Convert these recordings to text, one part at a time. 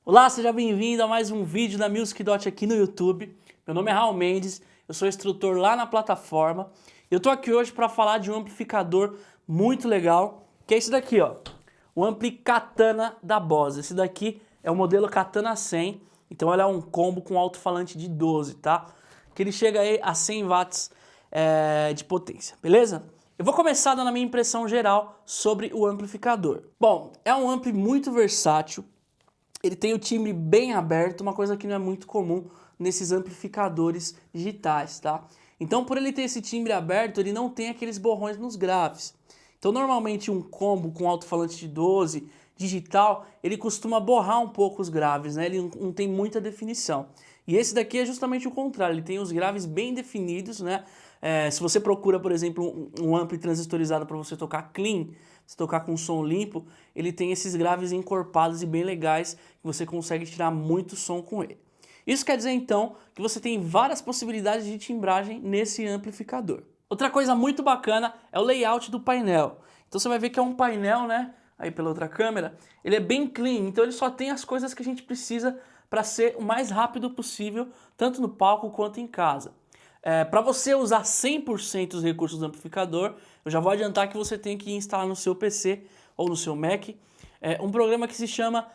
Olá, seja bem-vindo a mais um vídeo da Music Dot aqui no YouTube. Meu nome é Raul Mendes, eu sou instrutor lá na plataforma. Eu tô aqui hoje para falar de um amplificador muito legal, que é esse daqui, ó. O ampli Katana da Boss. Esse daqui é o modelo Katana 100, então ele é um combo com alto-falante de 12, tá? Que ele chega aí a 100 watts de potência, beleza? Eu vou começar dando a minha impressão geral sobre o amplificador. Bom, é um ampli muito versátil. Ele tem o timbre bem aberto, uma coisa que não é muito comum nesses amplificadores digitais, tá? Então, por ele ter esse timbre aberto, ele não tem aqueles borrões nos graves. Então, normalmente um combo com alto-falante de 12 digital, ele costuma borrar um pouco os graves, né? Ele não tem muita definição. E esse daqui é justamente o contrário, ele tem os graves bem definidos, né? Se você procura, por exemplo, um ampli transistorizado para você tocar clean, se tocar com som limpo, ele tem esses graves encorpados e bem legais que você consegue tirar muito som com ele. Isso quer dizer então que você tem várias possibilidades de timbragem nesse amplificador. Outra coisa muito bacana é o layout do painel. Então você vai ver que é um painel, né? Aí pela outra câmera, ele é bem clean, então ele só tem as coisas que a gente precisa para ser o mais rápido possível, tanto no palco quanto em casa. Para você usar 100% os recursos do amplificador, eu já vou adiantar que você tem que instalar no seu PC ou no seu Mac um programa que se chama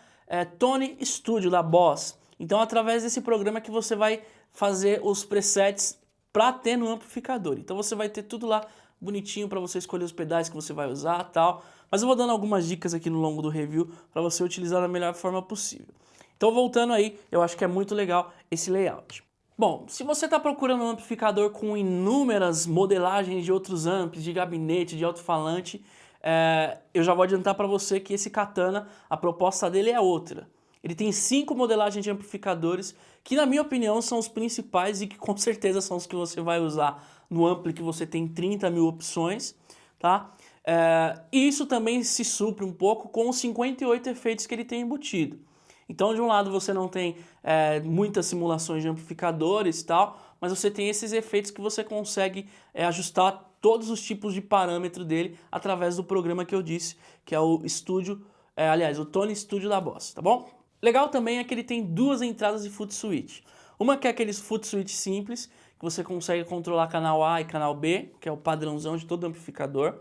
Tone Studio da Boss. Então, através desse programa que você vai fazer os presets para ter no amplificador. Então, você vai ter tudo lá bonitinho para você escolher os pedais que você vai usar, tal. Mas eu vou dando algumas dicas aqui no longo do review para você utilizar da melhor forma possível. Então, voltando aí, eu acho que é muito legal esse layout. Bom, se você está procurando um amplificador com inúmeras modelagens de outros amplis, de gabinete, de alto-falante, eu já vou adiantar para você que esse Katana, a proposta dele é outra. Ele tem 5 modelagens de amplificadores que, na minha opinião, são os principais e que com certeza são os que você vai usar no ampli que você tem 30 mil opções, tá? E isso também se supre um pouco com os 58 efeitos que ele tem embutido. Então, de um lado, você não tem muitas simulações de amplificadores e tal, mas você tem esses efeitos que você consegue ajustar todos os tipos de parâmetro dele através do programa que eu disse, que é o o Tone Studio da Boss, tá bom? Legal também é que ele tem 2 entradas de foot switch. Uma que é aquele foot switch simples, que você consegue controlar canal A e canal B, que é o padrãozão de todo amplificador,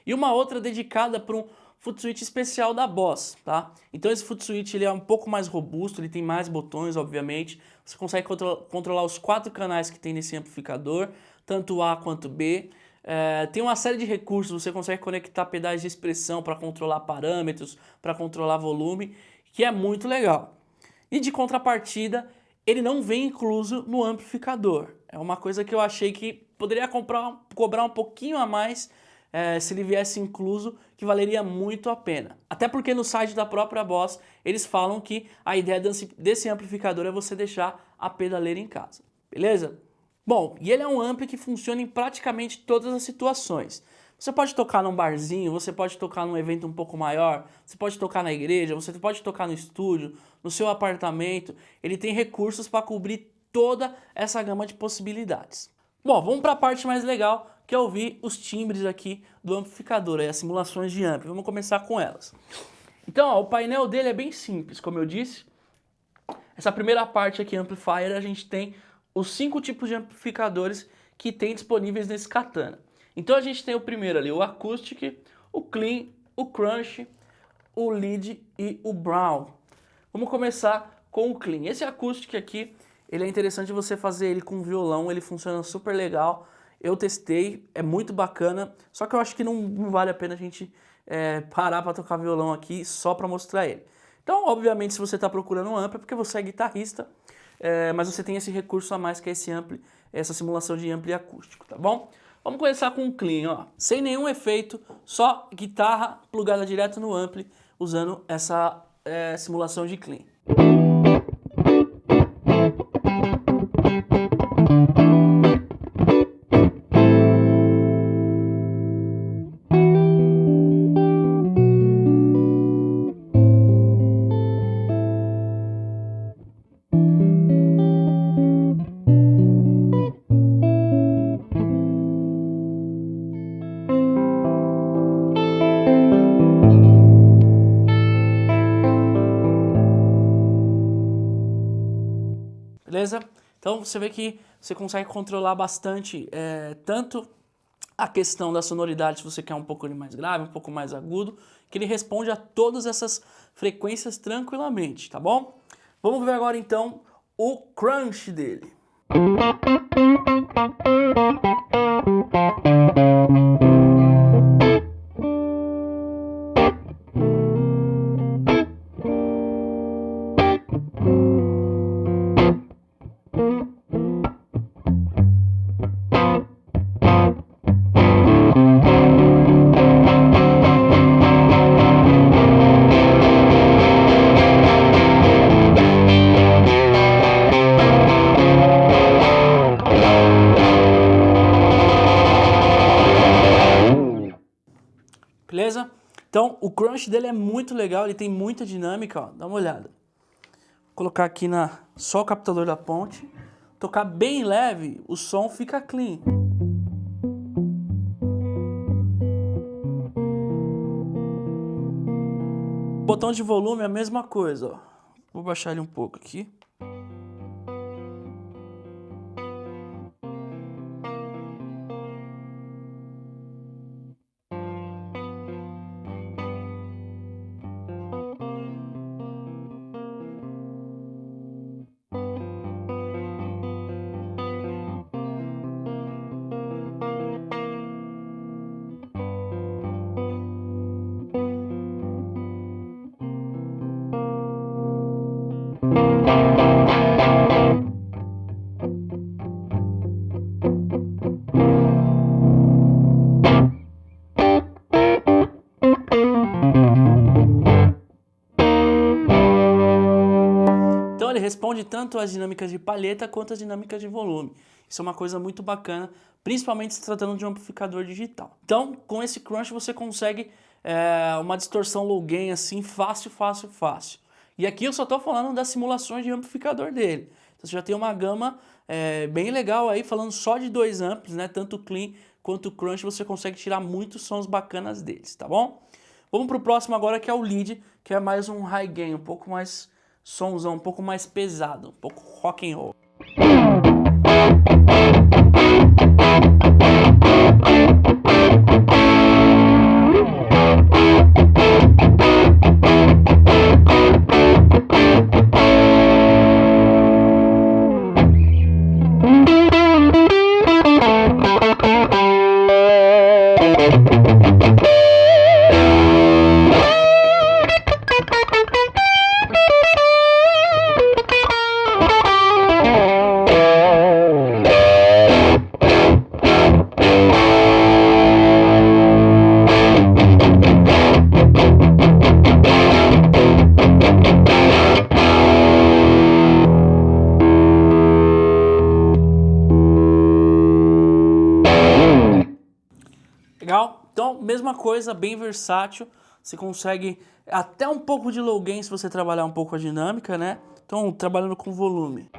e uma outra dedicada para um foot switch especial da Boss, tá? Então esse foot switch ele é um pouco mais robusto, ele tem mais botões, obviamente. Você consegue controlar os 4 canais que tem nesse amplificador, tanto A quanto B. Tem uma série de recursos, você consegue conectar pedais de expressão para controlar parâmetros, para controlar volume, que é muito legal. E de contrapartida, ele não vem incluso no amplificador. É uma coisa que eu achei que poderia cobrar um pouquinho a mais se ele viesse incluso, que valeria muito a pena. Até porque no site da própria Boss, eles falam que a ideia desse amplificador é você deixar a pedaleira em casa, beleza? Bom, e ele é um ampli que funciona em praticamente todas as situações. Você pode tocar num barzinho, você pode tocar num evento um pouco maior, você pode tocar na igreja, você pode tocar no estúdio, no seu apartamento. Ele tem recursos para cobrir toda essa gama de possibilidades. Bom, vamos para a parte mais legal, que é ouvir os timbres aqui do amplificador, as simulações de ampli. Vamos começar com elas. Então, ó, o painel dele é bem simples, como eu disse. Essa primeira parte aqui, Amplifier, a gente tem os 5 tipos de amplificadores que tem disponíveis nesse Katana. Então a gente tem o primeiro ali, o Acoustic, o Clean, o Crunch, o Lead e o Brown. Vamos começar com o Clean. Esse Acoustic aqui, ele é interessante você fazer ele com violão, ele funciona super legal. Eu testei, é muito bacana, só que eu acho que não vale a pena a gente parar para tocar violão aqui só para mostrar ele. Então, obviamente, se você está procurando um ampli, é porque você é guitarrista, mas você tem esse recurso a mais que é esse ampli, essa simulação de ampli acústico, tá bom? Vamos começar com um clean, ó. Sem nenhum efeito, só guitarra plugada direto no ampli, usando essa simulação de clean. Beleza? Então você vê que você consegue controlar bastante tanto a questão da sonoridade, se você quer um pouco mais grave, um pouco mais agudo, que ele responde a todas essas frequências tranquilamente, tá bom? Vamos ver agora então o crunch dele. Beleza? Então, o crunch dele é muito legal, ele tem muita dinâmica, ó, dá uma olhada. Vou colocar aqui só o captador da ponte, tocar bem leve, o som fica clean. Botão de volume é a mesma coisa, ó. Vou baixar ele um pouco aqui. Então ele responde tanto às dinâmicas de palheta quanto às dinâmicas de volume. Isso é uma coisa muito bacana, principalmente se tratando de um amplificador digital. Então, com esse crunch você consegue uma distorção low gain assim, fácil, fácil, fácil. E aqui eu só estou falando das simulações de amplificador dele. Então você já tem uma gama bem legal aí, falando só de dois amplos, né? Tanto o clean quanto o crunch, você consegue tirar muitos sons bacanas deles, tá bom? Vamos pro próximo agora, que é o lead, que é mais um high gain, um pouco mais somzão, um pouco mais pesado, um pouco rock and roll. Legal? Então, mesma coisa, bem versátil. Você consegue até um pouco de low gain se você trabalhar um pouco a dinâmica, né? Então, trabalhando com volume.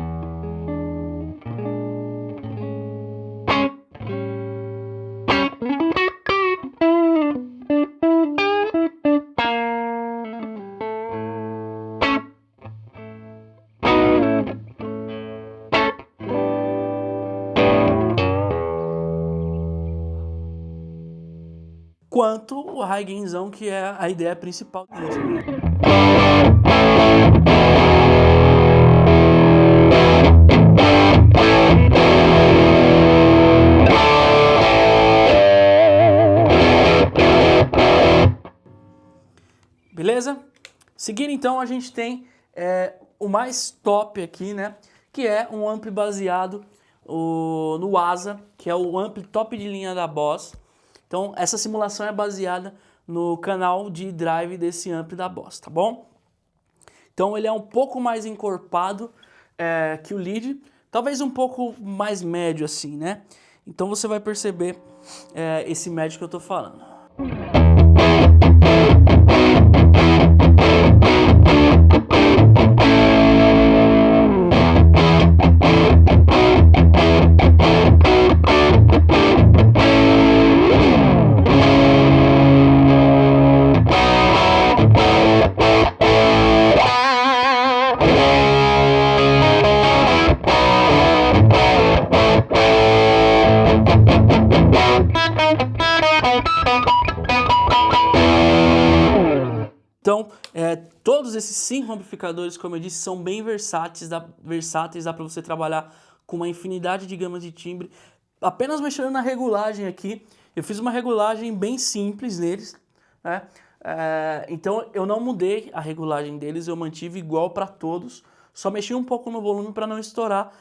Quanto o high gainzão, que é a ideia principal dele. Beleza? Seguindo então, a gente tem o mais top aqui, né? Que é um ampli baseado no Asa, que é o ampli top de linha da Boss. Então essa simulação é baseada no canal de drive desse ampli da Boss, tá bom? Então ele é um pouco mais encorpado que o Lead, talvez um pouco mais médio assim, né? Então você vai perceber esse médio que eu tô falando. Então, todos esses 5 amplificadores, como eu disse, são bem versáteis, dá para você trabalhar com uma infinidade de gamas de timbre. Apenas mexendo na regulagem aqui, eu fiz uma regulagem bem simples neles, né? Então eu não mudei a regulagem deles, eu mantive igual para todos, só mexi um pouco no volume para não estourar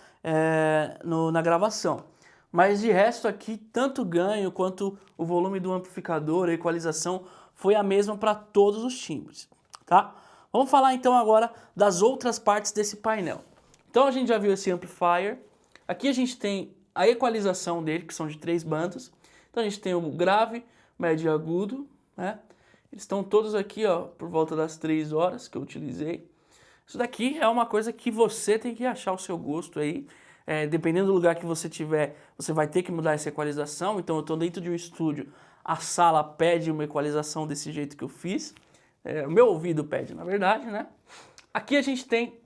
na gravação. Mas de resto aqui, tanto o ganho quanto o volume do amplificador, a equalização, foi a mesma para todos os timbres, tá? Vamos falar então agora das outras partes desse painel. Então a gente já viu esse amplifier, aqui a gente tem a equalização dele, que são de 3 bandas. Então a gente tem o grave, médio e agudo, né? Eles estão todos aqui, ó, por volta das 3 horas que eu utilizei. Isso daqui é uma coisa que você tem que achar o seu gosto aí. Dependendo do lugar que você tiver, você vai ter que mudar essa equalização. Então eu estou dentro de um estúdio, a sala pede uma equalização desse jeito que eu fiz. O meu ouvido pede, na verdade, né? Aqui a gente tem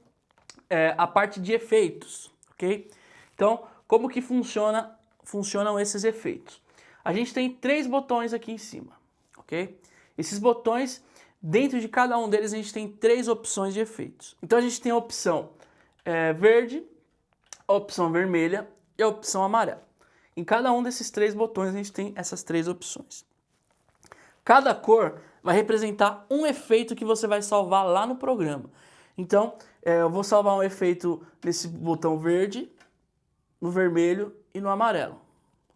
a parte de efeitos, ok? Então, como que funcionam esses efeitos? A gente tem 3 botões aqui em cima, ok? Esses botões, dentro de cada um deles, a gente tem 3 opções de efeitos. Então a gente tem a opção verde, a opção vermelha e a opção amarela. Em cada um desses 3 botões a gente tem essas 3 opções. Cada cor vai representar um efeito que você vai salvar lá no programa. Então, eu vou salvar um efeito nesse botão verde, no vermelho e no amarelo,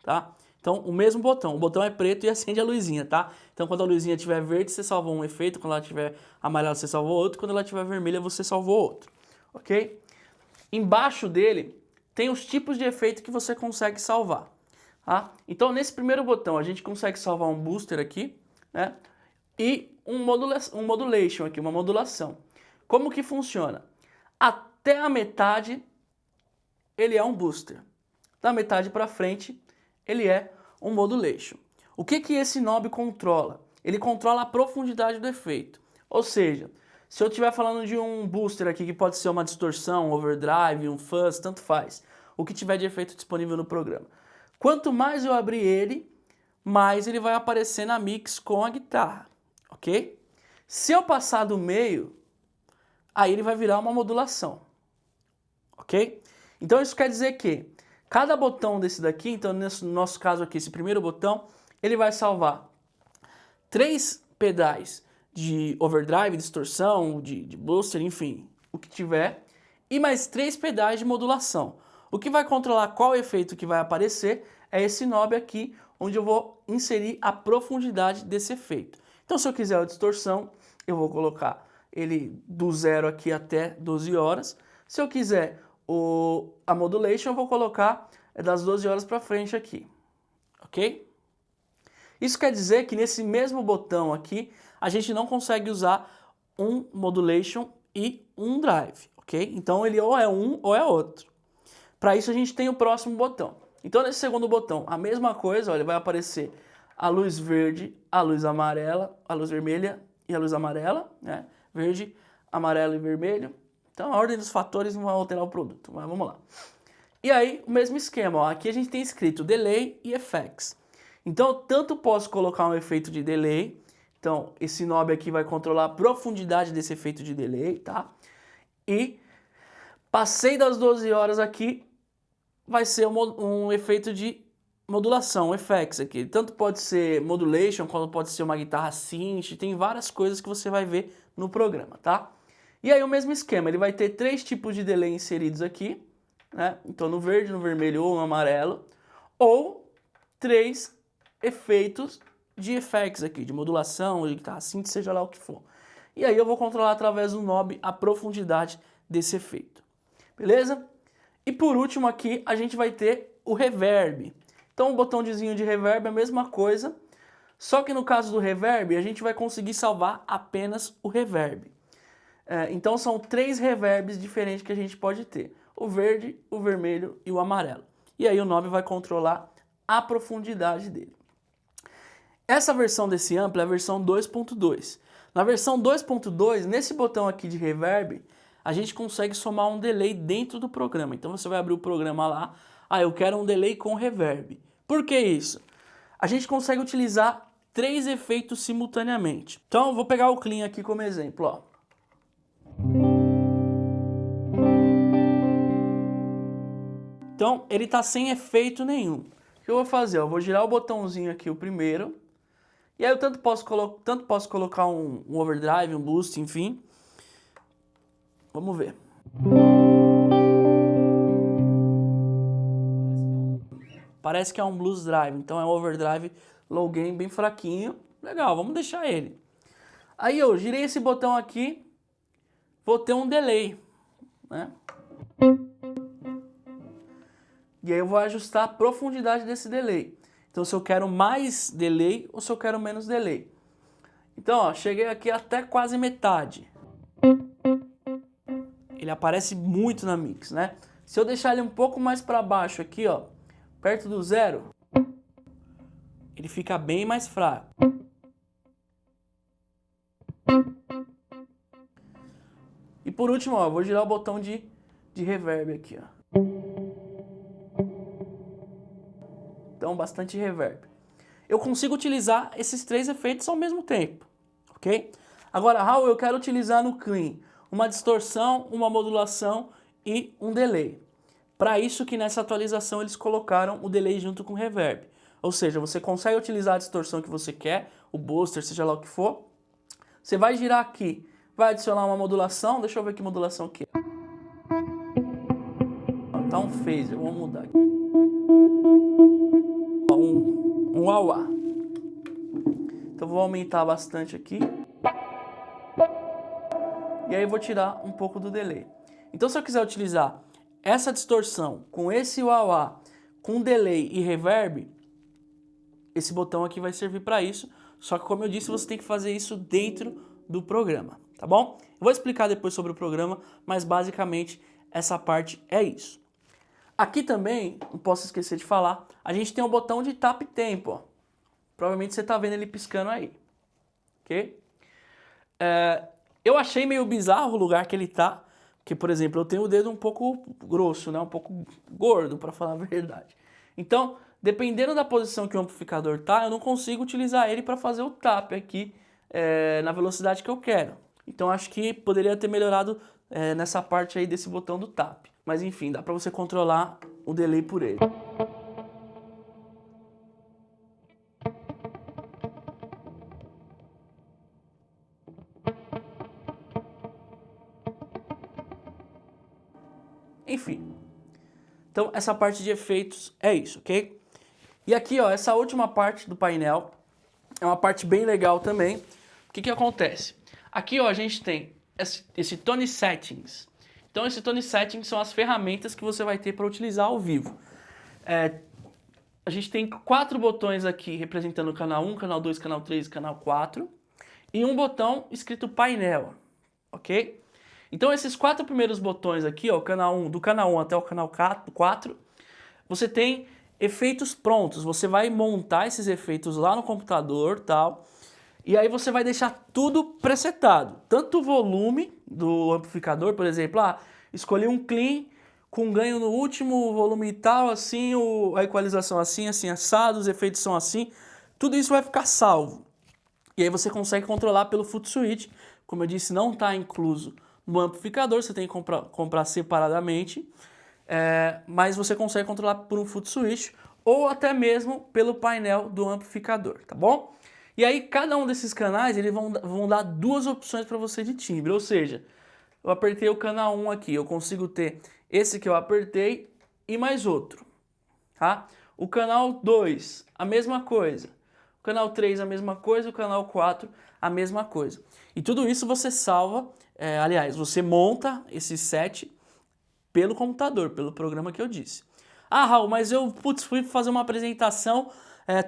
tá? Então, o mesmo botão. O botão é preto e acende a luzinha, tá? Então, quando a luzinha estiver verde, você salvou um efeito. Quando ela estiver amarela, você salvou outro. Quando ela estiver vermelha, você salvou outro, ok? Embaixo dele tem os tipos de efeito que você consegue salvar, tá? Então, nesse primeiro botão, a gente consegue salvar um booster aqui, né? E um modulation aqui, uma modulação. Como que funciona? Até a metade, ele é um booster. Da metade para frente, ele é um modulation. O que que esse knob controla? Ele controla a profundidade do efeito. Ou seja, se eu estiver falando de um booster aqui, que pode ser uma distorção, um overdrive, um fuzz, tanto faz. O que tiver de efeito disponível no programa. Quanto mais eu abrir ele, mais ele vai aparecer na mix com a guitarra, ok? Se eu passar do meio, aí ele vai virar uma modulação, ok? Então isso quer dizer que cada botão desse daqui, então no nosso caso aqui, esse primeiro botão, ele vai salvar 3 pedais de overdrive, distorção, de booster, enfim, o que tiver, e mais 3 pedais de modulação. O que vai controlar qual efeito que vai aparecer é esse knob aqui, onde eu vou inserir a profundidade desse efeito. Então, se eu quiser a distorção, eu vou colocar ele do 0 aqui até 12 horas. Se eu quiser a modulation, eu vou colocar das 12 horas para frente aqui, ok? Isso quer dizer que nesse mesmo botão aqui, a gente não consegue usar um modulation e um drive, ok? Então ele ou é um ou é outro. Para isso a gente tem o próximo botão. Então nesse segundo botão, a mesma coisa, olha, vai aparecer a luz verde, a luz amarela, a luz vermelha e a luz amarela, né? Verde, amarelo e vermelho. Então a ordem dos fatores não vai alterar o produto, mas vamos lá. E aí, o mesmo esquema, ó, aqui a gente tem escrito Delay e Effects. Então, eu tanto posso colocar um efeito de Delay, então esse knob aqui vai controlar a profundidade desse efeito de Delay, tá? E passei das 12 horas aqui, vai ser um efeito de modulação, Effects aqui. Tanto pode ser Modulation, quanto pode ser uma guitarra synth, tem várias coisas que você vai ver no programa, tá? E aí o mesmo esquema, ele vai ter 3 tipos de delay inseridos aqui, né? Então no verde, no vermelho ou no amarelo, ou 3 efeitos de effects aqui, de modulação, de guitarra synth, seja lá o que for. E aí eu vou controlar através do knob a profundidade desse efeito. Beleza? E por último aqui a gente vai ter o reverb. Então o botãozinho de reverb é a mesma coisa, só que no caso do reverb a gente vai conseguir salvar apenas o reverb. Então são 3 reverbs diferentes que a gente pode ter. O verde, o vermelho e o amarelo. E aí o knob vai controlar a profundidade dele. Essa versão desse amplo é a versão 2.2. Na versão 2.2, nesse botão aqui de reverb, a gente consegue somar um delay dentro do programa. Então você vai abrir o programa lá, eu quero um delay com reverb. Por que isso? A gente consegue utilizar 3 efeitos simultaneamente. Então eu vou pegar o clean aqui como exemplo, ó. Então ele está sem efeito nenhum. O que eu vou fazer? Eu vou girar o botãozinho aqui, o primeiro. E aí eu tanto posso colocar um overdrive, um boost, enfim. Vamos ver. Parece que é um blues drive, então é um overdrive low gain bem fraquinho. Legal, vamos deixar ele. Aí eu girei esse botão aqui, vou ter um delay, né? E aí eu vou ajustar a profundidade desse delay. Então se eu quero mais delay ou se eu quero menos delay. Então, ó, cheguei aqui até quase metade. Ele aparece muito na mix, né? Se eu deixar ele um pouco mais para baixo aqui, ó, perto do zero, ele fica bem mais fraco. E por último, ó, vou girar o botão de reverb aqui, ó. Então, bastante reverb. Eu consigo utilizar esses 3 efeitos ao mesmo tempo, ok? Agora, Raul, eu quero utilizar no clean uma distorção, uma modulação e um delay. Para isso que nessa atualização eles colocaram o delay junto com o reverb. Ou seja, você consegue utilizar a distorção que você quer, o booster, seja lá o que for. Você vai girar aqui, vai adicionar uma modulação, deixa eu ver que modulação que é. Tá um phaser, vamos mudar aqui. Um wah-wah. Então vou aumentar bastante aqui. E aí eu vou tirar um pouco do delay. Então se eu quiser utilizar essa distorção com esse wah-wah, com delay e reverb, esse botão aqui vai servir para isso. Só que como eu disse, você tem que fazer isso dentro do programa, tá bom? Eu vou explicar depois sobre o programa, mas basicamente essa parte é isso. Aqui também, não posso esquecer de falar, a gente tem um botão de tap tempo, ó. Provavelmente você está vendo ele piscando aí, ok? Eu achei meio bizarro o lugar que ele tá, porque, por exemplo, eu tenho o dedo um pouco grosso, né? Um pouco gordo, para falar a verdade. Então, dependendo da posição que o amplificador tá, eu não consigo utilizar ele para fazer o tap aqui na velocidade que eu quero. Então, acho que poderia ter melhorado nessa parte aí desse botão do tap. Mas, enfim, dá para você controlar o delay por ele. Enfim, então essa parte de efeitos é isso, ok? E aqui, ó, essa última parte do painel é uma parte bem legal também. O que que acontece? Aqui, ó, a gente tem esse Tone Settings. Então, esse Tone Settings são as ferramentas que você vai ter para utilizar ao vivo. A gente tem 4 botões aqui representando o canal 1, canal 2, canal 3 e canal 4. E um botão escrito painel, ok? Então esses 4 primeiros botões aqui, ó, do canal 1 até o canal 4, você tem efeitos prontos. Você vai montar esses efeitos lá no computador, tal, e aí você vai deixar tudo presetado. Tanto o volume do amplificador, por exemplo, escolhi um clean com ganho no último, volume tal, assim, a equalização assim, assim, assado, os efeitos são assim. Tudo isso vai ficar salvo. E aí você consegue controlar pelo foot switch. Como eu disse, não está incluso no amplificador, você tem que comprar separadamente, mas você consegue controlar por um foot switch ou até mesmo pelo painel do amplificador, tá bom? E aí cada um desses canais eles vão dar 2 opções para você de timbre, ou seja, eu apertei o canal 1 aqui, eu consigo ter esse que eu apertei e mais outro, tá? O canal 2, a mesma coisa. O canal 3, a mesma coisa. O canal 4, a mesma coisa. E tudo isso você salva, aliás, você monta esse set pelo computador, pelo programa que eu disse. Ah, Raul, mas eu, fui fazer uma apresentação,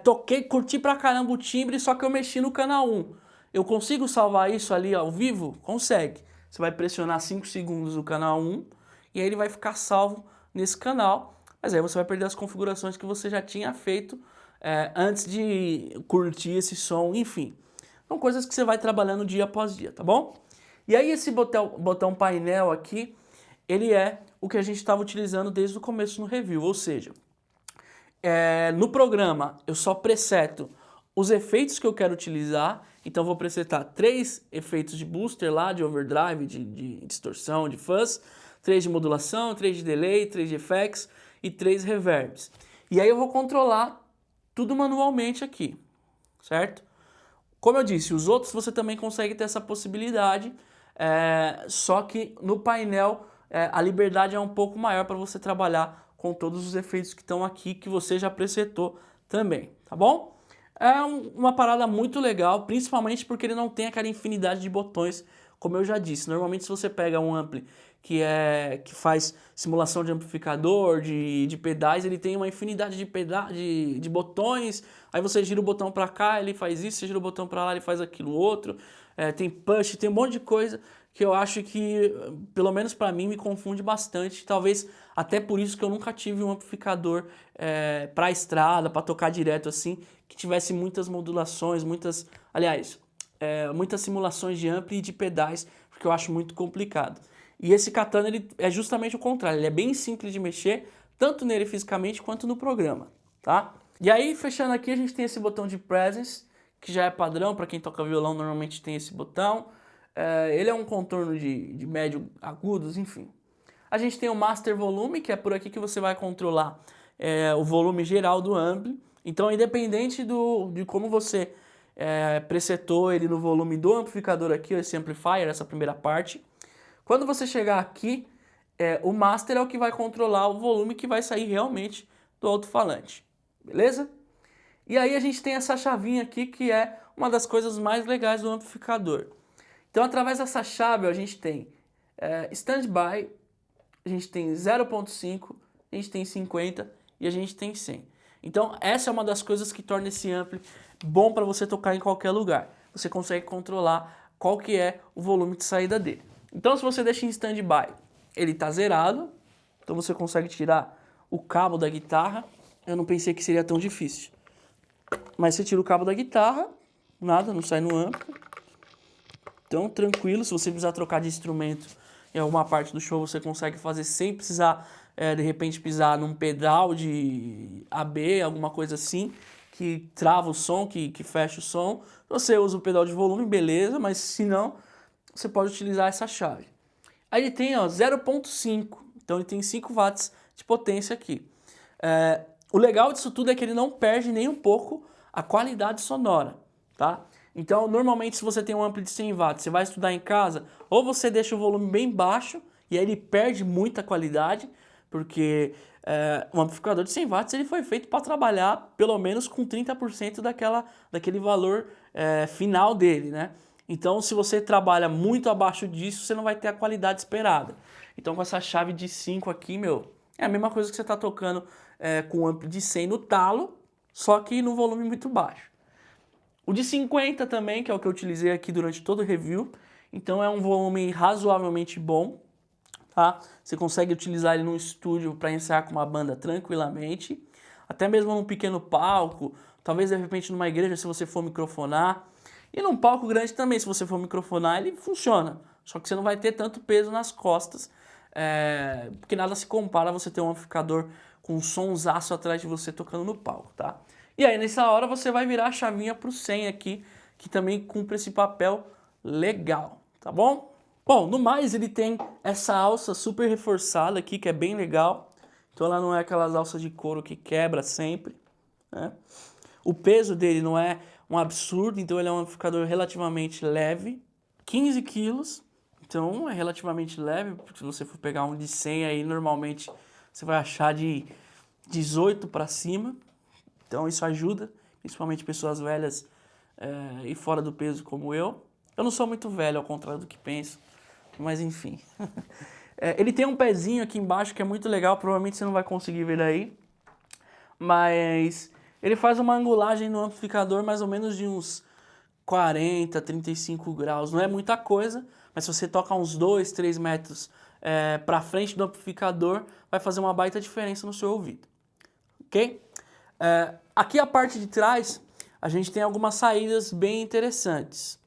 toquei, curti pra caramba o timbre, só que eu mexi no canal 1. Eu consigo salvar isso ali ao vivo? Consegue. Você vai pressionar 5 segundos o canal 1 e aí ele vai ficar salvo nesse canal. Mas aí você vai perder as configurações que você já tinha feito antes de curtir esse som, enfim. São coisas que você vai trabalhando dia após dia, tá bom? E aí esse botão painel aqui, ele é o que a gente estava utilizando desde o começo no review, ou seja, no programa eu só preseto os efeitos que eu quero utilizar, então vou presetar 3 efeitos de booster lá, de overdrive, de distorção, de fuzz, 3 de modulação, 3 de delay, 3 de effects e 3 reverbs. E aí eu vou controlar tudo manualmente aqui, certo? Como eu disse, os outros você também consegue ter essa possibilidade, só que no painel a liberdade é um pouco maior para você trabalhar com todos os efeitos que estão aqui, que você já presetou também, tá bom? É uma parada muito legal, principalmente porque ele não tem aquela infinidade de botões, como eu já disse. Normalmente se você pega um ampli que faz simulação de amplificador, de pedais, ele tem uma infinidade de botões, aí você gira o botão para cá, ele faz isso, você gira o botão para lá, ele faz aquilo outro, tem push, tem um monte de coisa que eu acho que, pelo menos para mim, me confunde bastante, talvez até por isso que eu nunca tive um amplificador para estrada, para tocar direto assim, que tivesse muitas modulações, muitas simulações de ampli e de pedais, porque eu acho muito complicado. E esse Katana ele é justamente o contrário, ele é bem simples de mexer, tanto nele fisicamente quanto no programa, tá? E aí, fechando aqui, a gente tem esse botão de Presence, que já é padrão, para quem toca violão normalmente tem esse botão. Ele é um contorno de médio agudos, enfim. A gente tem o Master Volume, que é por aqui que você vai controlar o volume geral do ampli. Então, independente de como você presetou ele no volume do amplificador aqui, esse amplifier, essa primeira parte, quando você chegar aqui, o Master é o que vai controlar o volume que vai sair realmente do alto-falante, beleza? E aí a gente tem essa chavinha aqui que é uma das coisas mais legais do amplificador. Então, através dessa chave, a gente tem Standby, a gente tem 0.5, a gente tem 50 e a gente tem 100. Então, essa é uma das coisas que torna esse ampli bom para você tocar em qualquer lugar. Você consegue controlar qual que é o volume de saída dele. Então, se você deixa em Standby, ele está zerado, então você consegue tirar o cabo da guitarra. Eu não pensei que seria tão difícil. Mas você tira o cabo da guitarra, nada, não sai no ampli. Então, tranquilo, se você precisar trocar de instrumento em alguma parte do show, você consegue fazer sem precisar, de repente, pisar num pedal de AB, alguma coisa assim, que trava o som, que fecha o som. Você usa o pedal de volume, beleza, mas se não, você pode utilizar essa chave. Aí ele tem 0.5, então ele tem 5 watts de potência aqui. O legal disso tudo é que ele não perde nem um pouco a qualidade sonora, tá? Então, normalmente, se você tem um ampli de 100 watts, você vai estudar em casa, ou você deixa o volume bem baixo, e aí ele perde muita qualidade, porque um amplificador de 100 watts ele foi feito para trabalhar pelo menos com 30% daquele valor final dele, né? Então, se você trabalha muito abaixo disso, você não vai ter a qualidade esperada. Então, com essa chave de 5 aqui, é a mesma coisa que você está tocando com um ampli de 100 no talo, só que no volume muito baixo. O de 50 também, que é o que eu utilizei aqui durante todo o review, então é um volume razoavelmente bom, tá? Você consegue utilizar ele num estúdio para ensaiar com uma banda tranquilamente, até mesmo num pequeno palco, talvez de repente numa igreja se você for microfonar, e num palco grande também, se você for microfonar, ele funciona, só que você não vai ter tanto peso nas costas, porque nada se compara a você ter um amplificador com um sonsaço atrás de você tocando no palco, tá? E aí, nessa hora, você vai virar a chavinha pro 100 aqui, que também cumpre esse papel legal, tá bom? Bom, no mais, ele tem essa alça super reforçada aqui, que é bem legal. Então, ela não é aquelas alças de couro que quebra sempre, né? O peso dele não é um absurdo, então ele é um amplificador relativamente leve, 15 quilos. Então é relativamente leve, porque se você for pegar um de 100 aí, normalmente você vai achar de 18 para cima. Então isso ajuda, principalmente pessoas velhas e fora do peso como eu. Eu não sou muito velho, ao contrário do que penso, mas enfim. Ele tem um pezinho aqui embaixo que é muito legal, provavelmente você não vai conseguir ver daí. Mas ele faz uma angulagem no amplificador mais ou menos de uns 40, 35 graus. Não é muita coisa, mas se você toca uns 2, 3 metros para frente do amplificador, vai fazer uma baita diferença no seu ouvido. Ok? Aqui a parte de trás, a gente tem algumas saídas bem interessantes.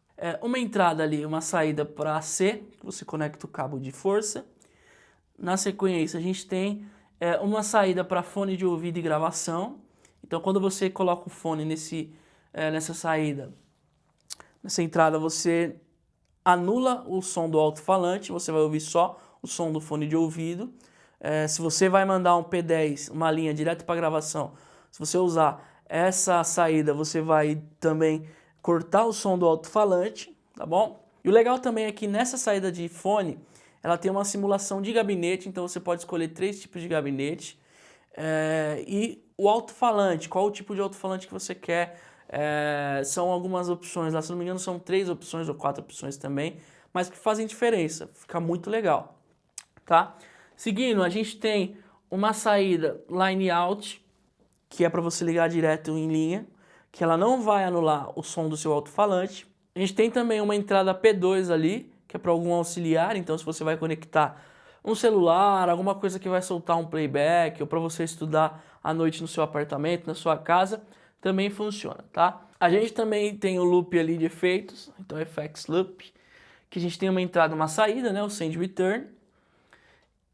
Uma entrada ali, uma saída para C, que você conecta o cabo de força. Na sequência, a gente tem uma saída para fone de ouvido e gravação. Então, quando você coloca o fone nessa saída, nessa entrada, você anula o som do alto-falante, você vai ouvir só o som do fone de ouvido. Se você vai mandar um P10, uma linha direto para gravação, se você usar essa saída, você vai também cortar o som do alto-falante, tá bom? E o legal também é que nessa saída de fone, ela tem uma simulação de gabinete, então você pode escolher 3 tipos de gabinete. E o alto-falante, qual o tipo de alto-falante que você quer? São algumas opções lá, se não me engano são 3 opções ou 4 opções também, mas que fazem diferença, fica muito legal, tá? Seguindo, a gente tem uma saída line out, que é para você ligar direto em linha, que ela não vai anular o som do seu alto-falante. A gente tem também uma entrada P2 ali, que é para algum auxiliar, então se você vai conectar um celular, alguma coisa que vai soltar um playback, ou para você estudar à noite no seu apartamento, na sua casa, também funciona, tá? A gente também tem o loop ali de efeitos, então FX Loop, que a gente tem uma entrada e uma saída, né, o Send Return.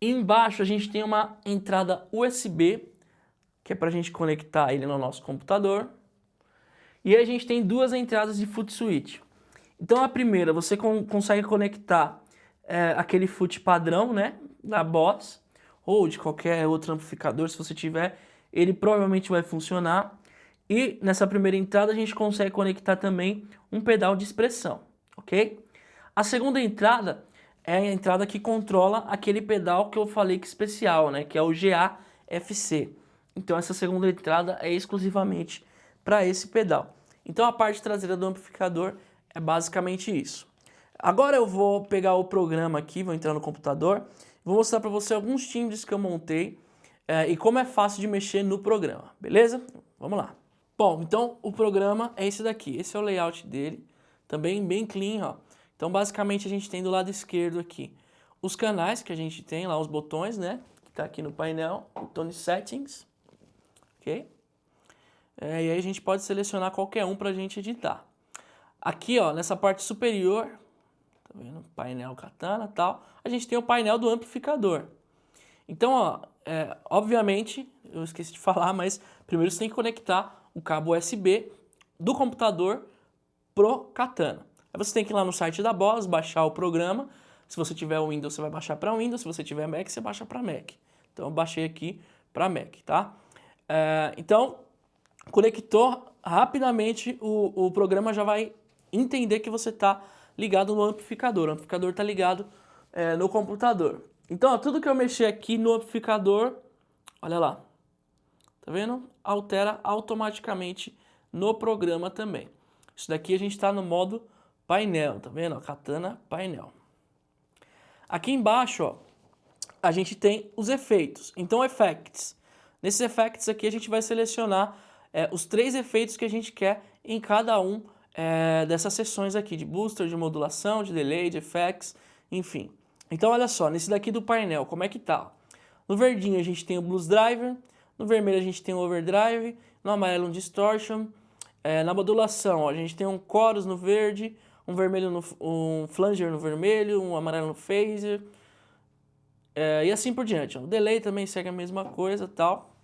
E embaixo a gente tem uma entrada USB, que é para a gente conectar ele no nosso computador. E aí a gente tem 2 entradas de foot switch. Então a primeira, você consegue conectar aquele foot padrão, né, da Boss, ou de qualquer outro amplificador, se você tiver, ele provavelmente vai funcionar. E nessa primeira entrada a gente consegue conectar também um pedal de expressão, ok? A segunda entrada é a entrada que controla aquele pedal que eu falei que é especial, né, que é o GA-FC. Então essa segunda entrada é exclusivamente para esse pedal. Então a parte traseira do amplificador é basicamente isso. Agora eu vou pegar o programa aqui, vou entrar no computador, vou mostrar para você alguns timbres que eu montei e como é fácil de mexer no programa, beleza? Vamos lá. Bom, então o programa é esse daqui, esse é o layout dele, também bem clean, ó. Então basicamente a gente tem do lado esquerdo aqui os canais que a gente tem lá, os botões, né? Que tá aqui no painel, o Tone Settings, ok? E aí a gente pode selecionar qualquer um para a gente editar. Aqui, ó, nessa parte superior, tá vendo? Painel Katana e tal, a gente tem o painel do amplificador. Então, ó, obviamente, eu esqueci de falar, mas primeiro você tem que conectar o cabo USB do computador pro Katana. Aí você tem que ir lá no site da Boss, baixar o programa. Se você tiver o Windows, você vai baixar para Windows. Se você tiver Mac, você baixa para Mac. Então, eu baixei aqui para Mac, tá? Então, conectou rapidamente, o programa já vai entender que você está ligado no amplificador. O amplificador está ligado no computador. Então, ó, tudo que eu mexer aqui no amplificador, olha lá, tá vendo? Altera automaticamente no programa também. Isso daqui a gente está no modo painel, tá vendo? Katana painel. Aqui embaixo, ó, a gente tem os efeitos. Então, effects. Nesses effects aqui a gente vai selecionar os 3 efeitos que a gente quer em cada um dessas seções aqui, de booster, de modulação, de delay, de effects, enfim. Então olha só, nesse daqui do painel, como é que tá? No verdinho a gente tem o Blues Driver, no vermelho a gente tem o Overdrive, no amarelo um Distortion, na modulação ó, a gente tem um Chorus no verde, um vermelho um Flanger no vermelho, um amarelo no Phaser, e assim por diante. Ó. O delay também segue a mesma coisa, tal.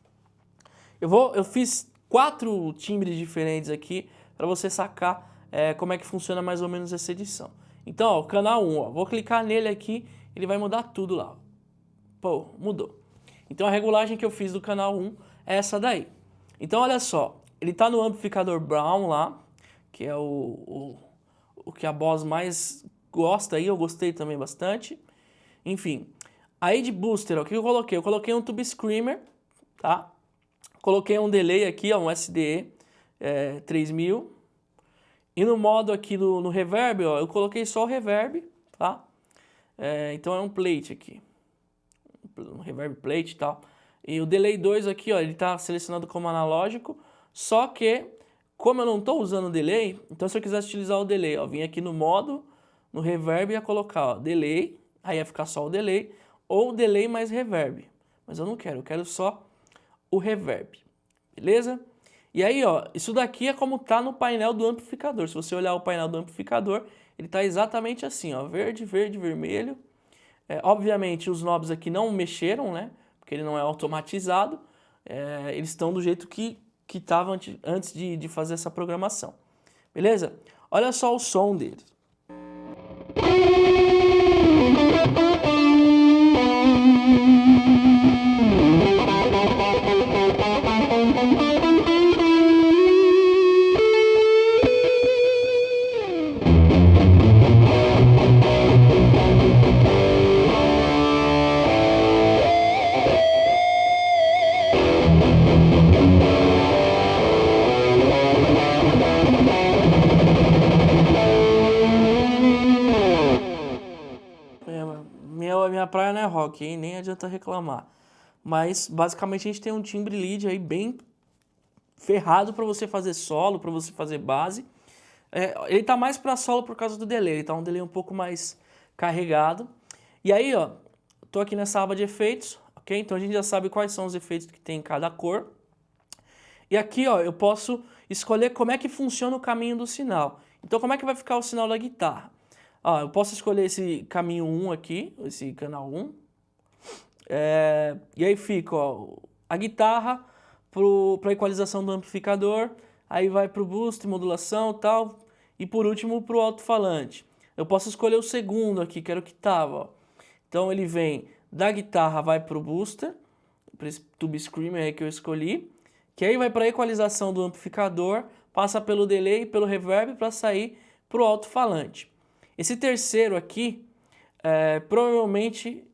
Eu fiz 4 timbres diferentes aqui para você sacar como é que funciona mais ou menos essa edição. Então, ó, canal 1, ó, vou clicar nele aqui, ele vai mudar tudo lá. Pô, mudou. Então a regulagem que eu fiz do canal 1 é essa daí. Então olha só, ele tá no amplificador Brown lá, que é o que a Boss mais gosta aí, eu gostei também bastante. Enfim, aí de booster, ó, o que eu coloquei? Eu coloquei um Tube Screamer, tá? Coloquei um delay aqui, ó, um SDE 3000. E no modo aqui no reverb, ó, eu coloquei só o reverb, tá? Então é um plate aqui, um reverb plate e tal. E o delay 2 aqui, ó, ele tá selecionado como analógico, só que, como eu não tô usando o delay, então se eu quisesse utilizar o delay, ó, vim aqui no modo, no reverb, ia colocar, ó, delay, aí ia ficar só o delay, ou delay mais reverb. Mas eu não quero, eu quero só o reverb, beleza? E aí, ó, isso daqui é como tá no painel do amplificador. Se você olhar o painel do amplificador, ele tá exatamente assim, ó, verde, verde, vermelho. Obviamente, os knobs aqui não mexeram, né? Porque ele não é automatizado. Eles estão do jeito que estavam antes de fazer essa programação. Beleza? Olha só o som deles. Minha praia não é rock, hein? Nem adianta reclamar. Mas, basicamente, a gente tem um timbre lead aí bem ferrado para você fazer solo, para você fazer base. Ele tá mais para solo por causa do delay. Ele tá um delay um pouco mais carregado. E aí, ó, tô aqui nessa aba de efeitos, ok? Então a gente já sabe quais são os efeitos que tem em cada cor. E aqui, ó, eu posso escolher como é que funciona o caminho do sinal. Então, como é que vai ficar o sinal da guitarra? Ó, eu posso escolher esse caminho 1 aqui, esse canal 1. E aí fica, ó, a guitarra para equalização do amplificador, aí vai para o boost, modulação e tal, e por último para o alto-falante. Eu posso escolher o segundo aqui, que era o que estava, ó. Então ele vem da guitarra, vai para o booster, para esse Tube Screamer aí que eu escolhi, que aí vai para a equalização do amplificador, passa pelo delay e pelo reverb para sair para o alto-falante. Esse terceiro aqui, provavelmente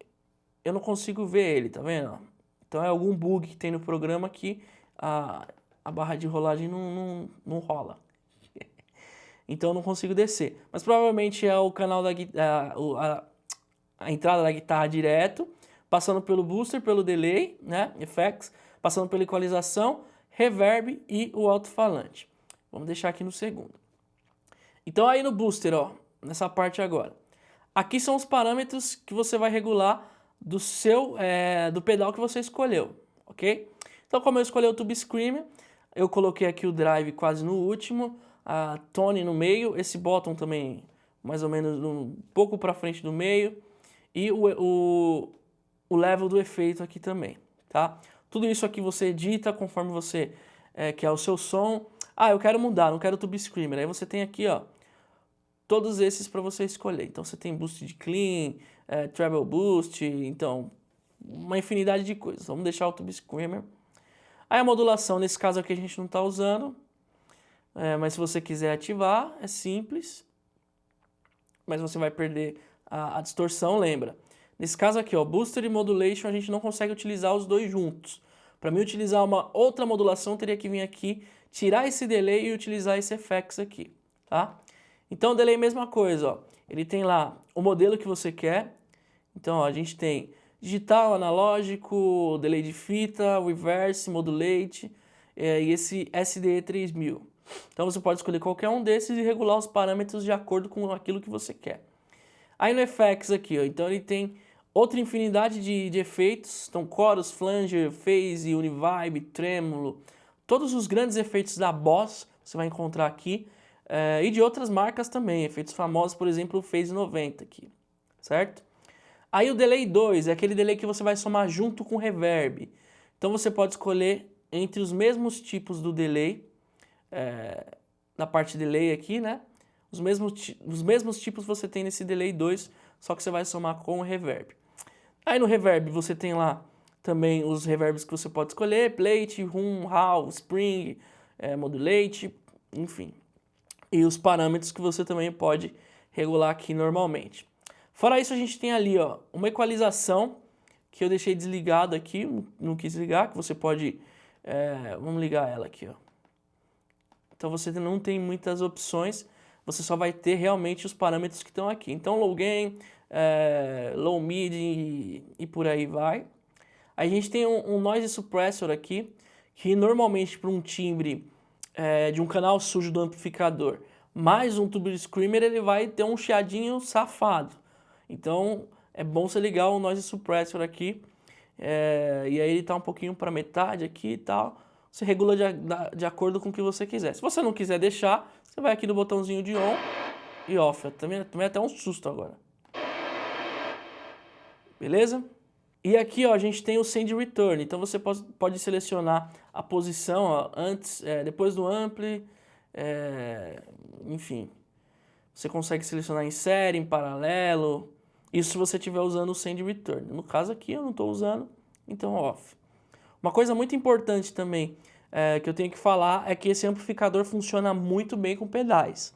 eu não consigo ver ele, tá vendo? Então é algum bug que tem no programa que a barra de rolagem não rola. Então eu não consigo descer. Mas provavelmente é o canal a entrada da guitarra direto, passando pelo booster, pelo delay, né? Effects, passando pela equalização, reverb e o alto-falante. Vamos deixar aqui no segundo. Então aí no booster, ó, nessa parte agora. Aqui são os parâmetros que você vai regular do pedal que você escolheu, ok? Então, como eu escolhi o Tube Screamer, eu coloquei aqui o drive quase no último, a tone no meio, esse bottom também mais ou menos um pouco para frente do meio e o level do efeito aqui também, tá? Tudo isso aqui você edita conforme você quer o seu som. Ah, eu quero mudar, não quero Tube Screamer. Aí você tem aqui, ó, todos esses para você escolher. Então você tem boost de clean, treble boost, então uma infinidade de coisas. Vamos deixar o Tube Screamer. Aí a modulação, nesse caso aqui a gente não está usando, mas se você quiser ativar, é simples. Mas você vai perder a distorção, lembra? Nesse caso aqui, ó, booster e modulation, a gente não consegue utilizar os dois juntos. Para mim utilizar uma outra modulação, teria que vir aqui, tirar esse delay e utilizar esse effects aqui, tá? Então o delay é a mesma coisa, ó. Ele tem lá o modelo que você quer. Então ó, a gente tem digital, analógico, delay de fita, reverse, modulate e esse SDE 3000. Então você pode escolher qualquer um desses e regular os parâmetros de acordo com aquilo que você quer. Aí no Effects aqui, ó, então ele tem outra infinidade de efeitos. Então chorus, flanger, phase, univibe, trêmulo, todos os grandes efeitos da Boss você vai encontrar aqui. E de outras marcas também, efeitos famosos, por exemplo, o Phase 90 aqui, certo? Aí o Delay 2 é aquele delay que você vai somar junto com o reverb. Então você pode escolher entre os mesmos tipos do delay, na parte delay aqui, né? Os mesmos tipos você tem nesse Delay 2, só que você vai somar com o reverb. Aí no reverb você tem lá também os reverbs que você pode escolher, plate, hum, hall, spring, modulate, enfim. E os parâmetros que você também pode regular aqui normalmente. Fora isso, a gente tem ali, ó, uma equalização que eu deixei desligado aqui, não quis ligar, que você pode... vamos ligar ela aqui, ó. Então você não tem muitas opções, você só vai ter realmente os parâmetros que estão aqui. Então low gain, low mid e por aí vai. Aí a gente tem um noise suppressor aqui, que normalmente para um timbre de um canal sujo do amplificador, mais um tubo screamer, ele vai ter um chiadinho safado. Então é bom você ligar o noise suppressor aqui, e aí ele tá um pouquinho para metade aqui e tal. Você regula de acordo com o que você quiser. Se você não quiser deixar, você vai aqui no botãozinho de on e off. Também até um susto agora. Beleza? E aqui, ó, a gente tem o send return. Então você pode selecionar a posição, ó, antes, depois do ampli, enfim. Você consegue selecionar em série, em paralelo. Isso se você estiver usando o send return. No caso aqui eu não estou usando, então off. Uma coisa muito importante também que eu tenho que falar é que esse amplificador funciona muito bem com pedais.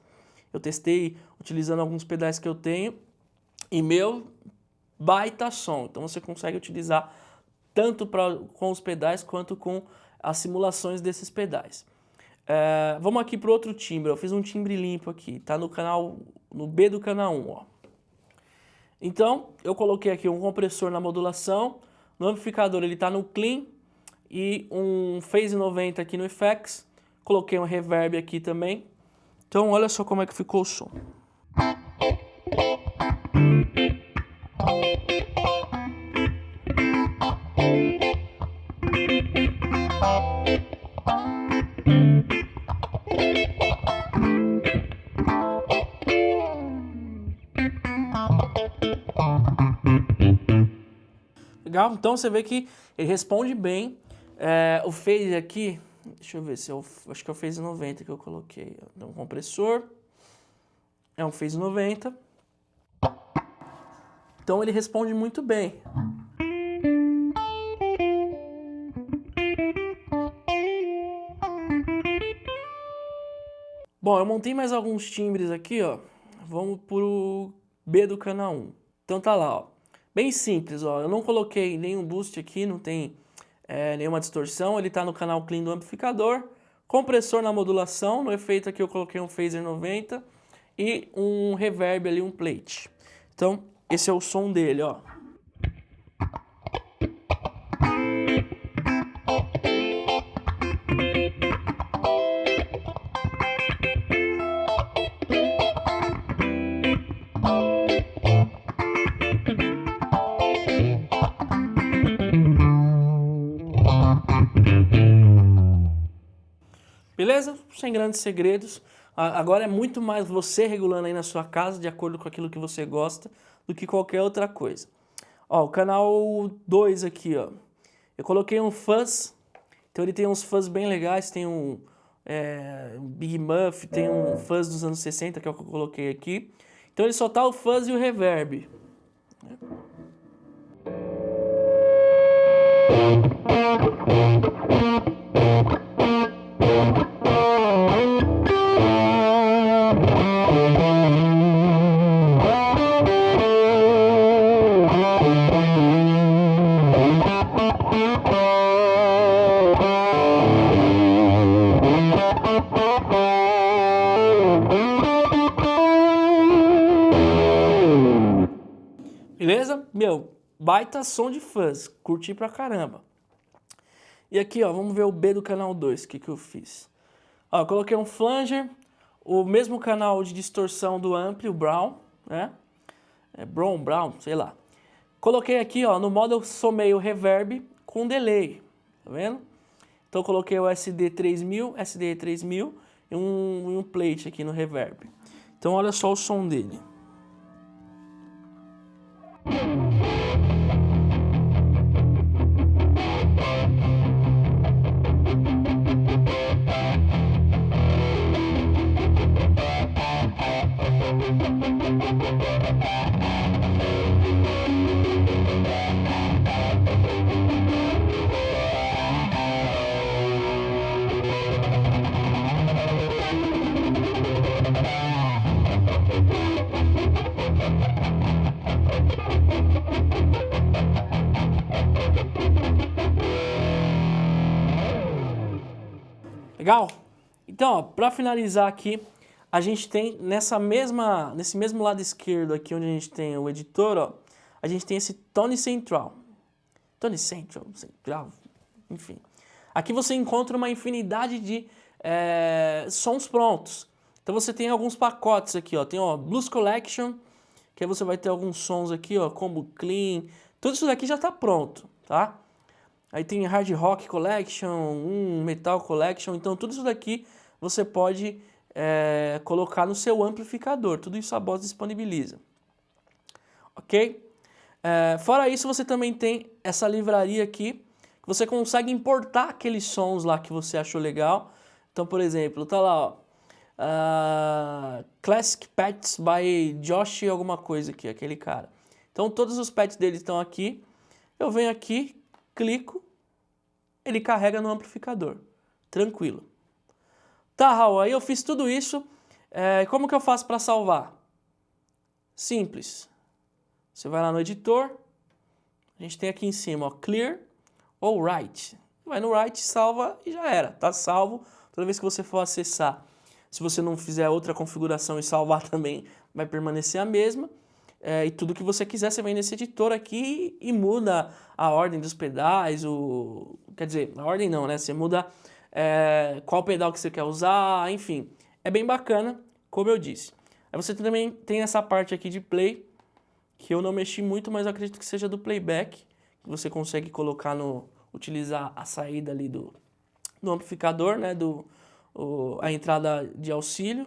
Eu testei utilizando alguns pedais que eu tenho e meu baita som. Então você consegue utilizar tanto com os pedais quanto com as simulações desses pedais. Vamos aqui para o outro timbre. Eu fiz um timbre limpo aqui, tá no B do canal 1, ó. Então eu coloquei aqui um compressor na modulação, no amplificador ele está no clean e um phase 90 aqui no effects. Coloquei um reverb aqui também. Então olha só como é que ficou o som. Legal? Então você vê que ele responde bem. O phase aqui, deixa eu ver se acho que é o phase 90 que eu coloquei. Um compressor, é um phase 90. Então ele responde muito bem. Bom, eu montei mais alguns timbres aqui, ó. Vamos pro B do canal 1. Então tá lá, ó. Bem simples, ó. Eu não coloquei nenhum boost aqui, não tem nenhuma distorção. Ele tá no canal clean do amplificador. Compressor na modulação. No efeito aqui eu coloquei um phaser 90 e um reverb ali, um plate. Então esse é o som dele, ó. Beleza? Sem grandes segredos. Agora é muito mais você regulando aí na sua casa, de acordo com aquilo que você gosta, do que qualquer outra coisa. Ó, o canal 2 aqui, ó. Eu coloquei um fuzz. Então ele tem uns fuzz bem legais. Tem um Big Muff, tem um fuzz dos anos 60, que é o que eu coloquei aqui. Então ele só tá o fuzz e o reverb. Beleza? Meu, baita som de fuzz, curti pra caramba. E aqui, ó, vamos ver o B do canal 2, o que eu fiz. Ó, eu coloquei um flanger, o mesmo canal de distorção do ampli, o Brown, né? Brown, sei lá. Coloquei aqui, ó, no modo eu somei o reverb com delay, tá vendo? Então eu coloquei o SD3000 e um plate aqui no reverb. Então olha só o som dele. Legal? Então, para finalizar aqui, a gente tem nesse mesmo lado esquerdo aqui, onde a gente tem o editor, ó, a gente tem esse Tone Central. Tone Central, enfim. Aqui você encontra uma infinidade de sons prontos. Então você tem alguns pacotes aqui, ó. Tem ó, Blues Collection, que aí você vai ter alguns sons aqui, ó, Combo Clean. Tudo isso daqui já está pronto, tá? Aí tem Hard Rock Collection, Metal Collection. Então tudo isso daqui você pode colocar no seu amplificador. Tudo isso a Boss disponibiliza. Ok? Fora isso, você também tem essa livraria aqui, que você consegue importar aqueles sons lá que você achou legal. Então, por exemplo, tá lá, ó, Classic Pets by Josh alguma coisa aqui, aquele cara. Então, todos os pets dele estão aqui. Eu venho aqui, clico, ele carrega no amplificador. Tranquilo. Tá, Raul, aí eu fiz tudo isso. Como que eu faço para salvar? Simples. Você vai lá no editor, a gente tem aqui em cima, ó, Clear ou Write. Vai no Write, salva e já era. Tá salvo. Toda vez que você for acessar, se você não fizer outra configuração e salvar também, vai permanecer a mesma. E tudo que você quiser, você vem nesse editor aqui e muda a ordem dos pedais, quer dizer, a ordem não, né? Você muda qual pedal que você quer usar, enfim. É bem bacana, como eu disse. Aí você também tem essa parte aqui de play, que eu não mexi muito, mas eu acredito que seja do playback, que você consegue colocar utilizar a saída ali do amplificador, né? A entrada de auxílio,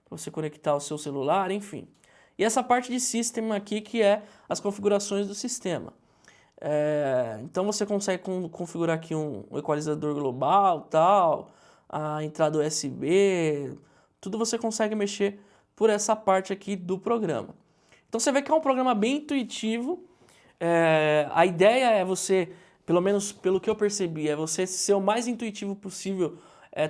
para você conectar o seu celular, enfim. E essa parte de System aqui, que é as configurações do sistema. Então você consegue configurar aqui um equalizador global, tal, a entrada USB, tudo você consegue mexer por essa parte aqui do programa. Então você vê que é um programa bem intuitivo. A ideia é você, pelo menos pelo que eu percebi, é você ser o mais intuitivo possível,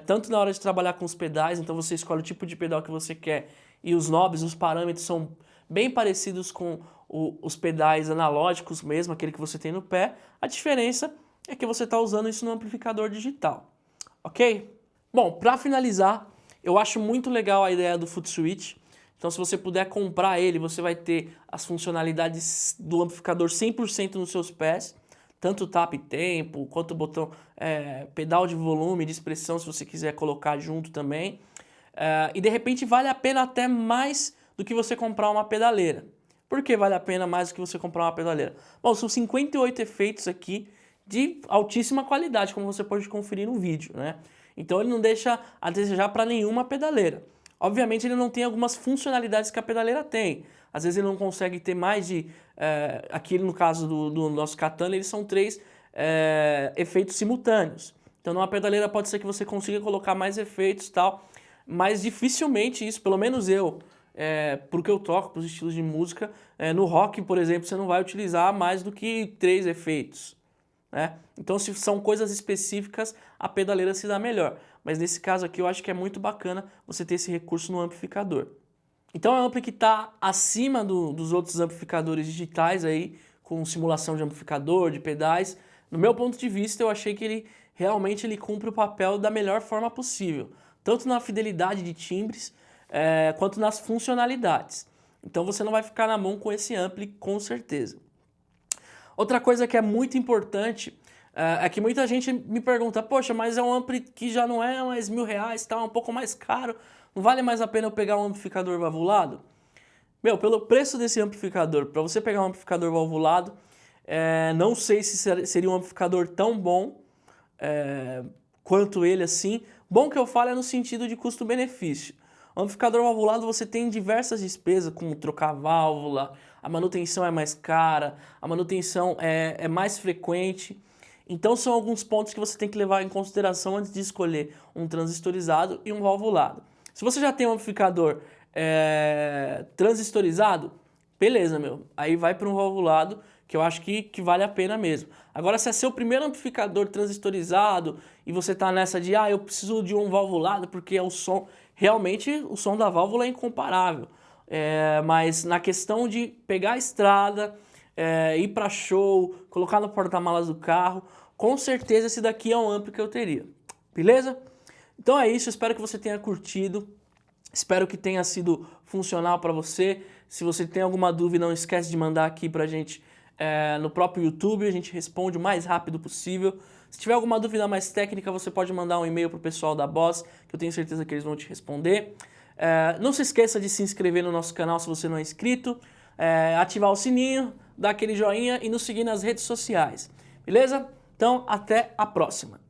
tanto na hora de trabalhar com os pedais, então você escolhe o tipo de pedal que você quer e os knobs, os parâmetros são bem parecidos com os pedais analógicos mesmo, aquele que você tem no pé. A diferença é que você está usando isso no amplificador digital, ok? Bom, para finalizar, eu acho muito legal a ideia do Foot Switch. Então, se você puder comprar ele, você vai ter as funcionalidades do amplificador 100% nos seus pés. Tanto o tap tempo, quanto o botão, pedal de volume, de expressão, se você quiser colocar junto também. E de repente vale a pena até mais do que você comprar uma pedaleira. Por que vale a pena mais do que você comprar uma pedaleira? Bom, são 58 efeitos aqui de altíssima qualidade, como você pode conferir no vídeo, né? Então ele não deixa a desejar para nenhuma pedaleira. Obviamente ele não tem algumas funcionalidades que a pedaleira tem. Às vezes ele não consegue ter mais de... aqui no caso do nosso Katana, eles são 3 efeitos simultâneos. Então numa pedaleira pode ser que você consiga colocar mais efeitos e tal, mas dificilmente isso, pelo menos eu, porque eu toco, para os estilos de música, no rock, por exemplo, você não vai utilizar mais do que 3 efeitos. Né? Então, se são coisas específicas, a pedaleira se dá melhor. Mas nesse caso aqui, eu acho que é muito bacana você ter esse recurso no amplificador. Então, é um ampli que está acima dos outros amplificadores digitais, aí, com simulação de amplificador, de pedais. No meu ponto de vista, eu achei que ele realmente cumpre o papel da melhor forma possível. Tanto na fidelidade de timbres, quanto nas funcionalidades. Então, você não vai ficar na mão com esse ampli, com certeza. Outra coisa que é muito importante é que muita gente me pergunta, poxa, mas é um ampli que já não é mais R$1.000, tá um pouco mais caro, não vale mais a pena eu pegar um amplificador valvulado? Meu, pelo preço desse amplificador, para você pegar um amplificador valvulado, não sei se seria um amplificador tão bom quanto ele assim. Bom que eu falo é no sentido de custo-benefício. O amplificador valvulado você tem diversas despesas, como trocar válvula, a manutenção é mais cara, a manutenção é mais frequente. Então são alguns pontos que você tem que levar em consideração antes de escolher um transistorizado e um valvulado. Se você já tem um amplificador transistorizado, beleza, meu. Aí vai para um valvulado, que eu acho que vale a pena mesmo. Agora, se é seu primeiro amplificador transistorizado e você tá nessa de, eu preciso de um valvulado porque é o som... Realmente, o som da válvula é incomparável. mas na questão de pegar a estrada, ir para show, colocar no porta-malas do carro, com certeza esse daqui é um amplo que eu teria, beleza? Então é isso, espero que você tenha curtido, espero que tenha sido funcional para você. Se você tem alguma dúvida, não esquece de mandar aqui pra gente no próprio YouTube, a gente responde o mais rápido possível. Se tiver alguma dúvida mais técnica, você pode mandar um e-mail pro pessoal da Boss, que eu tenho certeza que eles vão te responder. Não se esqueça de se inscrever no nosso canal se você não é inscrito, ativar o sininho, dar aquele joinha e nos seguir nas redes sociais, beleza? Então, até a próxima!